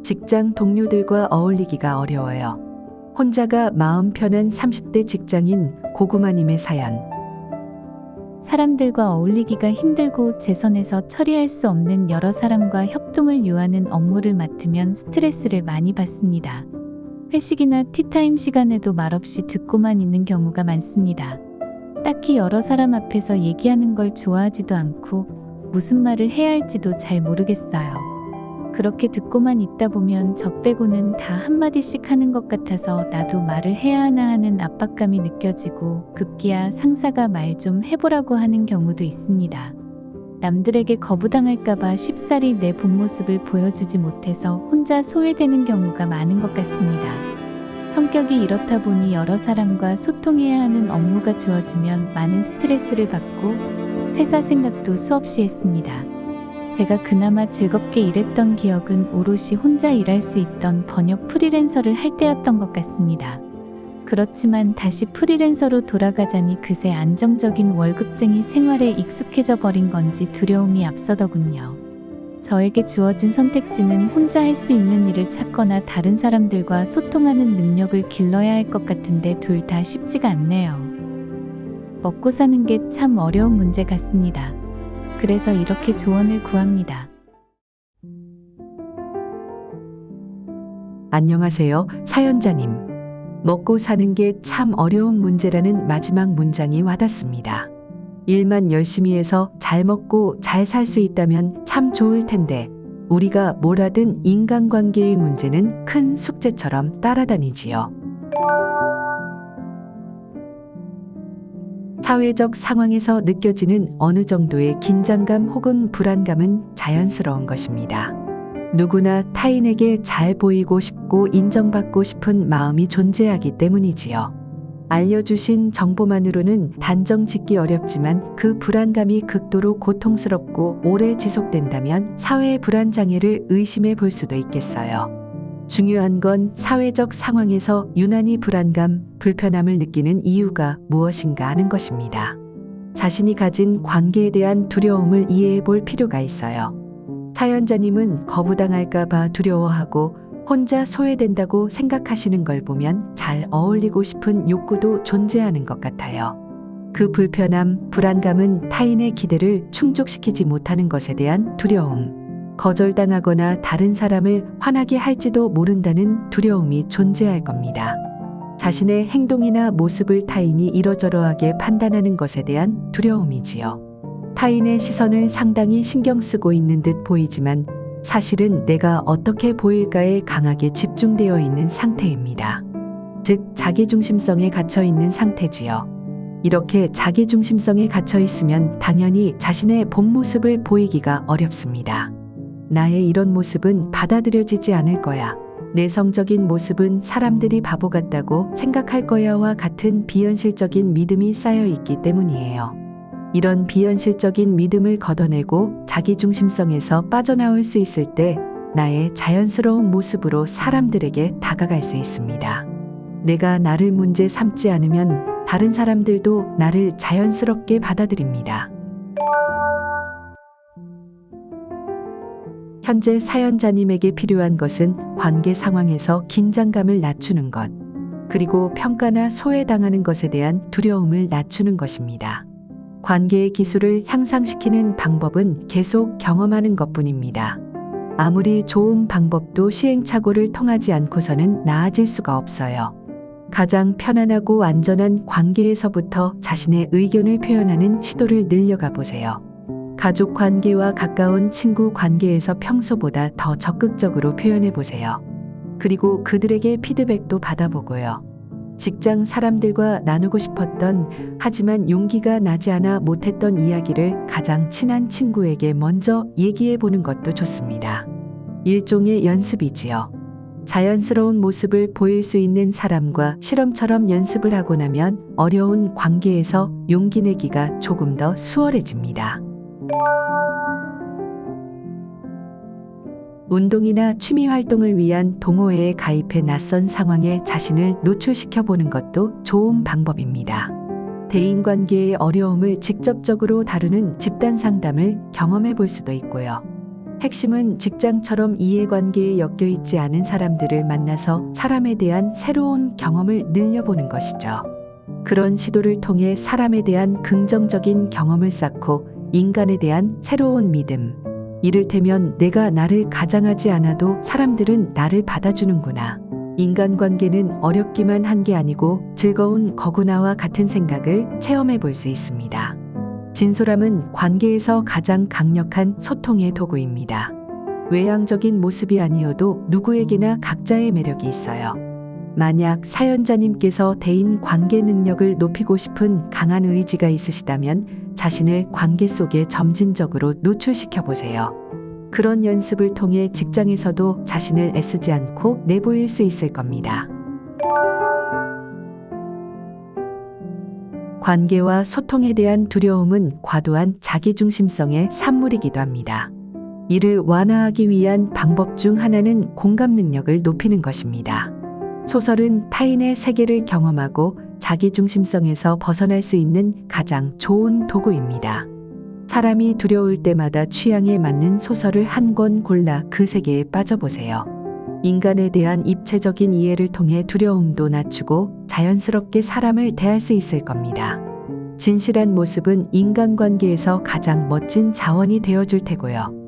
직장 동료들과 어울리기가 어려워요. 혼자가 마음 편한 30대 직장인 고구마님의 사연. 사람들과 어울리기가 힘들고 제 선에서 처리할 수 없는 여러 사람과 협동을 요하는 업무를 맡으면 스트레스를 많이 받습니다. 회식이나 티타임 시간에도 말없이 듣고만 있는 경우가 많습니다. 딱히 여러 사람 앞에서 얘기하는 걸 좋아하지도 않고 무슨 말을 해야 할지도 잘 모르겠어요. 그렇게 듣고만 있다 보면 저 빼고는 다 한마디씩 하는 것 같아서 나도 말을 해야 하나 하는 압박감이 느껴지고 급기야 상사가 말 좀 해보라고 하는 경우도 있습니다. 남들에게 거부당할까봐 쉽사리 내 본 모습을 보여주지 못해서 혼자 소외되는 경우가 많은 것 같습니다. 성격이 이렇다 보니 여러 사람과 소통해야 하는 업무가 주어지면 많은 스트레스를 받고 퇴사 생각도 수없이 했습니다. 제가 그나마 즐겁게 일했던 기억은 오롯이 혼자 일할 수 있던 번역 프리랜서를 할 때였던 것 같습니다. 그렇지만 다시 프리랜서로 돌아가자니 그새 안정적인 월급쟁이 생활에 익숙해져 버린 건지 두려움이 앞서더군요. 저에게 주어진 선택지는 혼자 할 수 있는 일을 찾거나 다른 사람들과 소통하는 능력을 길러야 할 것 같은데 둘 다 쉽지가 않네요. 먹고 사는 게 참 어려운 문제 같습니다. 그래서 이렇게 조언을 구합니다. 안녕하세요, 사연자님. 먹고 사는 게 참 어려운 문제라는 마지막 문장이 와닿습니다. 일만 열심히 해서 잘 먹고 잘 살 수 있다면 참 좋을 텐데 우리가 뭘 하든 인간관계의 문제는 큰 숙제처럼 따라다니지요. 사회적 상황에서 느껴지는 어느 정도의 긴장감 혹은 불안감은 자연스러운 것입니다. 누구나 타인에게 잘 보이고 싶고 인정받고 싶은 마음이 존재하기 때문이지요. 알려주신 정보만으로는 단정 짓기 어렵지만 그 불안감이 극도로 고통스럽고 오래 지속된다면 사회 불안 장애를 의심해 볼 수도 있겠어요. 중요한 건 사회적 상황에서 유난히 불안감, 불편함을 느끼는 이유가 무엇인가 하는 것입니다. 자신이 가진 관계에 대한 두려움을 이해해 볼 필요가 있어요. 사연자님은 거부당할까봐 두려워하고 혼자 소외된다고 생각하시는 걸 보면 잘 어울리고 싶은 욕구도 존재하는 것 같아요. 그 불편함, 불안감은 타인의 기대를 충족시키지 못하는 것에 대한 두려움, 거절당하거나 다른 사람을 화나게 할지도 모른다는 두려움이 존재할 겁니다. 자신의 행동이나 모습을 타인이 이러저러하게 판단하는 것에 대한 두려움이지요. 타인의 시선을 상당히 신경 쓰고 있는 듯 보이지만 사실은 내가 어떻게 보일까에 강하게 집중되어 있는 상태입니다. 즉, 자기중심성에 갇혀 있는 상태지요. 이렇게 자기중심성에 갇혀 있으면 당연히 자신의 본 모습을 보이기가 어렵습니다. 나의 이런 모습은 받아들여지지 않을 거야. 내성적인 모습은 사람들이 바보 같다고 생각할 거야와 같은 비현실적인 믿음이 쌓여 있기 때문이에요. 이런 비현실적인 믿음을 걷어내고 자기중심성에서 빠져나올 수 있을 때 나의 자연스러운 모습으로 사람들에게 다가갈 수 있습니다. 내가 나를 문제 삼지 않으면 다른 사람들도 나를 자연스럽게 받아들입니다. 현재 사연자님에게 필요한 것은 관계 상황에서 긴장감을 낮추는 것, 그리고 평가나 소외당하는 것에 대한 두려움을 낮추는 것입니다. 관계의 기술을 향상시키는 방법은 계속 경험하는 것뿐입니다. 아무리 좋은 방법도 시행착오를 통하지 않고서는 나아질 수가 없어요. 가장 편안하고 안전한 관계에서부터 자신의 의견을 표현하는 시도를 늘려가 보세요. 가족 관계와 가까운 친구 관계에서 평소보다 더 적극적으로 표현해 보세요. 그리고 그들에게 피드백도 받아보고요. 직장 사람들과 나누고 싶었던 하지만 용기가 나지 않아 못했던 이야기를 가장 친한 친구에게 먼저 얘기해 보는 것도 좋습니다. 일종의 연습이지요. 자연스러운 모습을 보일 수 있는 사람과 실험처럼 연습을 하고 나면 어려운 관계에서 용기 내기가 조금 더 수월해집니다. 운동이나 취미 활동을 위한 동호회에 가입해 낯선 상황에 자신을 노출시켜 보는 것도 좋은 방법입니다. 대인관계의 어려움을 직접적으로 다루는 집단 상담을 경험해 볼 수도 있고요. 핵심은 직장처럼 이해관계에 엮여 있지 않은 사람들을 만나서 사람에 대한 새로운 경험을 늘려보는 것이죠. 그런 시도를 통해 사람에 대한 긍정적인 경험을 쌓고 인간에 대한 새로운 믿음. 이를테면 내가 나를 가장하지 않아도 사람들은 나를 받아주는구나. 인간관계는 어렵기만 한 게 아니고 즐거운 거구나와 같은 생각을 체험해 볼 수 있습니다. 진솔함은 관계에서 가장 강력한 소통의 도구입니다. 외향적인 모습이 아니어도 누구에게나 각자의 매력이 있어요. 만약 사연자님께서 대인 관계 능력을 높이고 싶은 강한 의지가 있으시다면 자신을 관계 속에 점진적으로 노출시켜 보세요. 그런 연습을 통해 직장에서도 자신을 애쓰지 않고 내보일 수 있을 겁니다. 관계와 소통에 대한 두려움은 과도한 자기중심성의 산물이기도 합니다. 이를 완화하기 위한 방법 중 하나는 공감 능력을 높이는 것입니다. 소설은 타인의 세계를 경험하고 자기중심성에서 벗어날 수 있는 가장 좋은 도구입니다. 사람이 두려울 때마다 취향에 맞는 소설을 한 권 골라 그 세계에 빠져보세요. 인간에 대한 입체적인 이해를 통해 두려움도 낮추고 자연스럽게 사람을 대할 수 있을 겁니다. 진실한 모습은 인간관계에서 가장 멋진 자원이 되어줄 테고요.